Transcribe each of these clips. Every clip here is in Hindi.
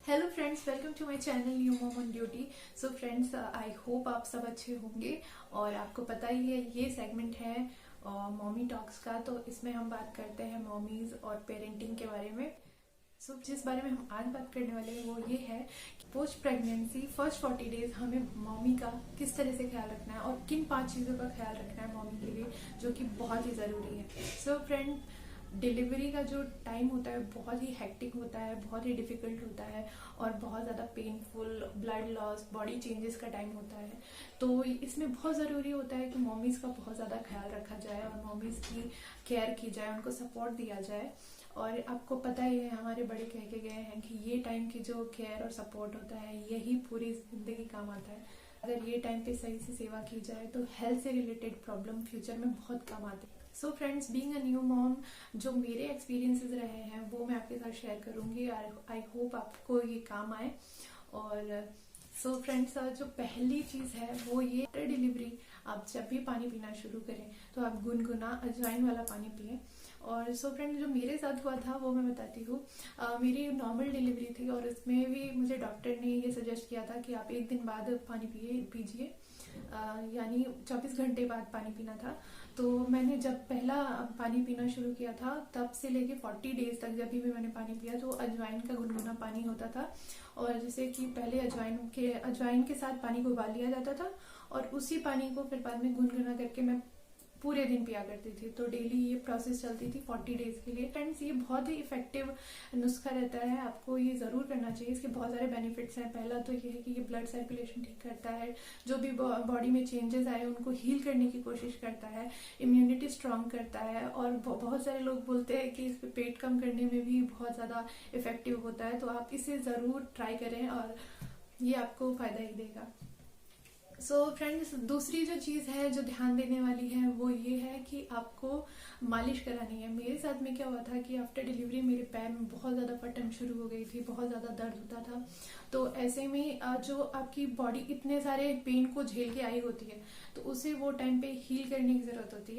Hello friends, welcome to my channel new mom on duty. So friends, I hope आप सब अच्छे होंगे। और आपको पता ही है ये सेगमेंट है मॉमी टॉक्स का। तो इसमें हम बात करते हैं मॉमीज और पेरेंटिंग के बारे में। जिस बारे में हम आज बात करने वाले हैं वो ये है कि पोस्ट प्रेगनेंसी फर्स्ट 40 डेज हमें मॉमी का किस तरह से ख्याल रखना है और किन 5 चीज़ों का ख्याल रखना है मॉमी के लिए, जो कि बहुत ही ज़रूरी है। सो फ्रेंड, डिलीवरी का जो टाइम होता है बहुत ही हेक्टिक होता है, बहुत ही डिफिकल्ट होता है और बहुत ज़्यादा painful, blood loss, body changes का टाइम होता है। तो इसमें बहुत ज़रूरी होता है कि मॉमीज़ का बहुत ज़्यादा ख्याल रखा जाए और मॉमीज़ की केयर की जाए, उनको सपोर्ट दिया जाए। और आपको पता ही है, हमारे बड़े कह के गए हैं कि ये टाइम की जो केयर और सपोर्ट होता है यही पूरी जिंदगी काम आता है। अगर ये टाइम पे सही से सेवा की जाए तो हेल्थ से रिलेटेड प्रॉब्लम फ्यूचर में बहुत कम आते हैं। So friends, being a new mom, जो मेरे एक्सपीरियंसेस रहे हैं वो मैं आपके साथ शेयर करूंगी। आई होप आपको ये काम आए। और सो फ्रेंड्स, जो पहली चीज़ है वो ये, आफ्टर डिलीवरी आप जब भी पानी पीना शुरू करें तो आप गुनगुना अजवाइन वाला पानी पिए। और सो फ्रेंड, जो मेरे साथ हुआ था वो मैं बताती हूँ। मेरी नॉर्मल डिलीवरी थी और इसमें भी मुझे डॉक्टर ने ये सजेस्ट किया था कि आप एक दिन बाद पानी पीजिए, यानी 24 घंटे बाद पानी पीना था। तो मैंने जब पहला पानी पीना शुरू किया था तब से लेके 40 डेज तक जब भी मैंने पानी पिया तो अजवाइन का गुनगुना पानी होता था। और जैसे कि पहले अजवाइन के साथ पानी को उबाल लिया जाता था और उसी पानी को फिर बाद में गुनगुना करके मैं पूरे दिन पिया करती थी। तो डेली ये प्रोसेस चलती थी 40 डेज के लिए। फ्रेंड्स, ये बहुत ही इफेक्टिव नुस्खा रहता है, आपको ये ज़रूर करना चाहिए। इसके बहुत सारे बेनिफिट्स हैं। पहला तो ये है कि ये ब्लड सर्कुलेशन ठीक करता है, जो भी बॉडी में चेंजेस आए उनको हील करने की कोशिश करता है, इम्यूनिटी स्ट्रांग करता है। और बहुत सारे लोग बोलते हैं कि इस पे पेट कम करने में भी बहुत ज़्यादा इफेक्टिव होता है। तो आप इसे ज़रूर ट्राई करें और ये आपको फ़ायदा ही देगा। सो फ्रेंड्स, दूसरी जो चीज़ है जो ध्यान देने वाली है वो ये है कि आपको मालिश करानी है। मेरे साथ में क्या हुआ था कि आफ्टर डिलीवरी मेरे पैर में बहुत ज़्यादा फटन शुरू हो गई थी, बहुत ज़्यादा दर्द होता था। तो ऐसे में जो आपकी बॉडी इतने सारे पेन को झेल के आई होती है तो उसे वो टाइम पे हील करने की ज़रूरत होती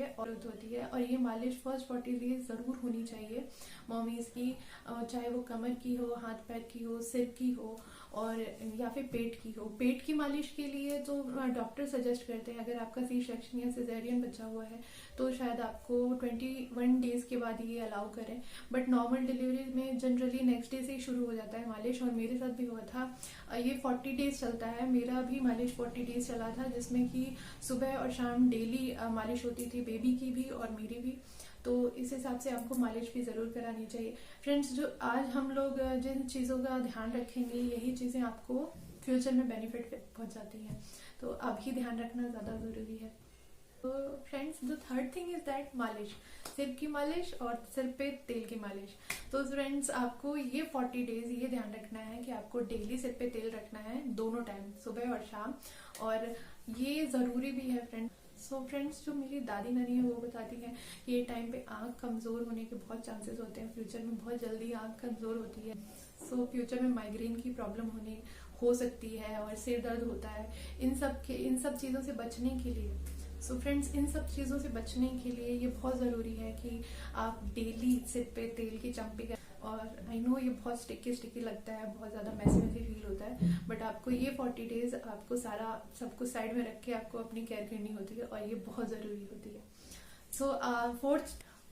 है। और ये मालिश फर्स्ट 40 डेज ज़रूर होनी चाहिए मॉमीज़ की, चाहे वो कमर की हो, हाथ पैर की हो, सिर की हो और या फिर पेट की हो। पेट की मालिश के लिए तो डॉक्टर सजेस्ट करते हैं, अगर आपका सी सेक्शन या सिजेरियन बचा हुआ है तो शायद आपको 21 डेज के बाद ये अलाउ करें। बट नॉर्मल डिलीवरी में जनरली नेक्स्ट डे से ही शुरू हो जाता है मालिश, और मेरे साथ भी हुआ था। ये 40 डेज चलता है, मेरा भी मालिश 40 डेज चला था, जिसमें कि सुबह और शाम डेली मालिश होती थी, बेबी की भी और मेरी भी। तो इस हिसाब से आपको मालिश भी ज़रूर करानी चाहिए। फ्रेंड्स, जो आज हम लोग जिन चीज़ों का ध्यान रखेंगे यही चीज़ें आपको फ्यूचर में बेनिफिट पहुंचाती हैं, तो अभी ध्यान रखना ज़्यादा ज़रूरी है। तो friends, the third thing is that मालिश, सिर की मालिश और सिर पे तेल की मालिश। तो फ्रेंड्स, आपको ये 40 डेज ये ध्यान रखना है कि आपको डेली सिर पे तेल रखना है, दोनों टाइम, सुबह और शाम। और ये ज़रूरी भी है फ्रेंड्स। सो फ्रेंड्स, जो मेरी दादी नानी है वो बताती हैं कि ये टाइम पे आँख कमज़ोर होने के बहुत चांसेस होते हैं, फ्यूचर में बहुत जल्दी आँख कमज़ोर होती है। सो फ्यूचर में माइग्रेन की प्रॉब्लम हो सकती है और सिर दर्द होता है। इन सब चीज़ों से बचने के लिए, सो फ्रेंड्स, इन सब चीज़ों से बचने के लिए ये बहुत ज़रूरी है कि आप डेली सिर पे तेल की चम्पी करें। और आई नो ये बहुत स्टिकी लगता है, बहुत ज़्यादा मैसी फील होता है, बट आपको ये 40 डेज आपको सब कुछ साइड में रख के आपको अपनी केयर करनी होती है और ये बहुत ज़रूरी होती है। सो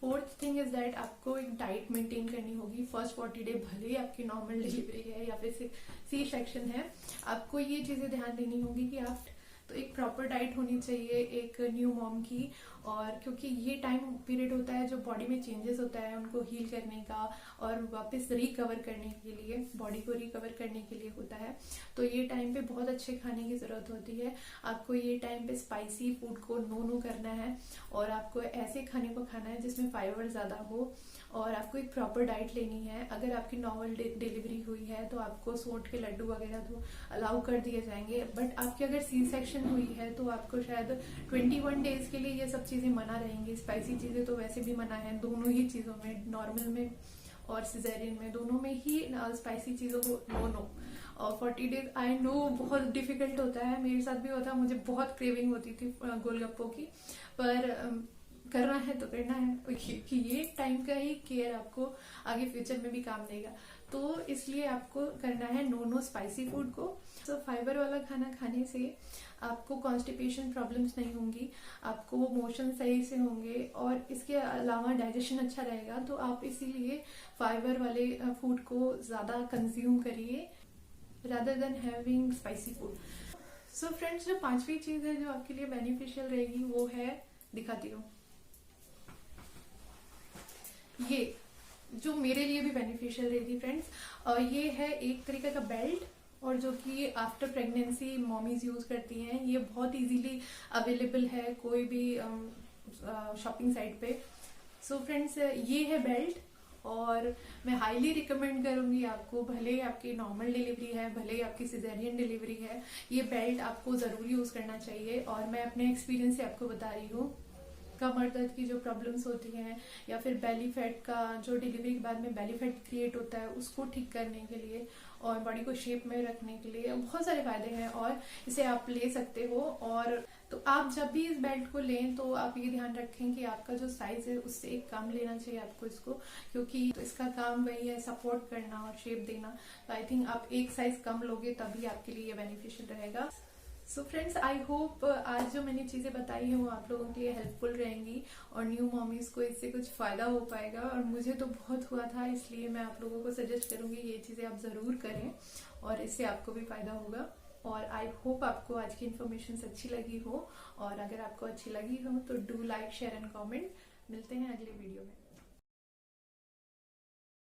फोर्थ थिंग इज दैट आपको एक डाइट मेंटेन करनी होगी फर्स्ट 40 डे, भले ही आपकी नॉर्मल डिलीवरी है या फिर सी सेक्शन है। आपको ये चीज़ें ध्यान देनी होगी कि आप तो एक प्रॉपर डाइट होनी चाहिए एक न्यू मॉम की। और क्योंकि ये टाइम पीरियड होता है जो बॉडी में चेंजेस होता है उनको हील करने का और वापस रिकवर करने के लिए, बॉडी को रिकवर करने के लिए होता है। तो ये टाइम पे बहुत अच्छे खाने की ज़रूरत होती है। आपको ये टाइम पे स्पाइसी फूड को नो करना है और आपको ऐसे खाने को खाना है जिसमें फाइबर ज़्यादा हो। और आपको एक प्रॉपर डाइट लेनी है। अगर आपकी नॉर्मल डिलीवरी हुई है तो आपको सोंठ के लड्डू वगैरह तो अलाउ कर दिए जाएंगे, बट आपकी अगर सी सेक्शन हुई है तो आपको शायद 21 डेज के लिए ये सब चीज़ें मना रहेंगी। स्पाइसी चीज़ें तो वैसे भी मना है, दोनों ही चीज़ों में, नॉर्मल में और सिजेरियन में, दोनों में ही स्पाइसी चीज़ों को नो। और 40 डेज आई नो बहुत डिफिकल्ट होता है, मेरे साथ भी होता है, मुझे बहुत क्रेविंग होती थी गोलगप्पों की। पर करना है तो करना है कि ये टाइम का ही केयर आपको आगे फ्यूचर में भी काम देगा। तो इसलिए आपको करना है नो स्पाइसी फूड को। तो फाइबर वाला खाना खाने से आपको कॉन्स्टिपेशन प्रॉब्लम्स नहीं होंगी, आपको मोशन सही से होंगे और इसके अलावा डाइजेशन अच्छा रहेगा। तो आप इसीलिए फाइबर वाले फूड को ज़्यादा कंज्यूम करिए rather than having spicy food। So friends, जो पांचवी चीज है जो आपके लिए बेनिफिशियल रहेगी वो है, दिखाती हूँ, ये जो मेरे लिए भी बेनिफिशियल रहेगी फ्रेंड्स। ये है एक तरीके का बेल्ट, और जो कि आफ्टर प्रेगनेंसी मॉमीज यूज करती हैं। ये बहुत इजीली अवेलेबल है कोई भी शॉपिंग साइट पे। सो फ्रेंड्स, ये है बेल्ट, और मैं हाईली रिकमेंड करूंगी आपको, भले ही आपकी नॉर्मल डिलीवरी है, भले ही आपकी सिजेरियन डिलीवरी है, ये बेल्ट आपको जरूर यूज करना चाहिए। और मैं अपने एक्सपीरियंस से आपको बता रही हूँ, कमर दर्द की जो प्रॉब्लम्स होती हैं या फिर बेली फैट का, जो डिलीवरी के बाद में बेली फैट क्रिएट होता है, उसको ठीक करने के लिए और बॉडी को शेप में रखने के लिए बहुत सारे फायदे हैं, और इसे आप ले सकते हो। और तो आप जब भी इस बेल्ट को लें तो आप ये ध्यान रखें कि आपका जो साइज है उससे एक कम लेना चाहिए आपको इसको, क्योंकि तो इसका काम वही है सपोर्ट करना और शेप देना। तो आई थिंक आप एक साइज कम लोगे तभी आपके लिए ये बेनिफिशियल रहेगा। सो फ्रेंड्स, आई होप आज जो मैंने चीजें बताई हैं वो आप लोगों के लिए हेल्पफुल रहेंगी और न्यू मॉमीज को इससे कुछ फायदा हो पाएगा। और मुझे तो बहुत हुआ था, इसलिए मैं आप लोगों को सजेस्ट करूंगी ये चीजें आप जरूर करें और इससे आपको भी फायदा होगा। और आई होप आपको आज की इन्फॉर्मेशन अच्छी लगी हो, और अगर आपको अच्छी लगी हो तो do like, share and comment. मिलते हैं अगले वीडियो में।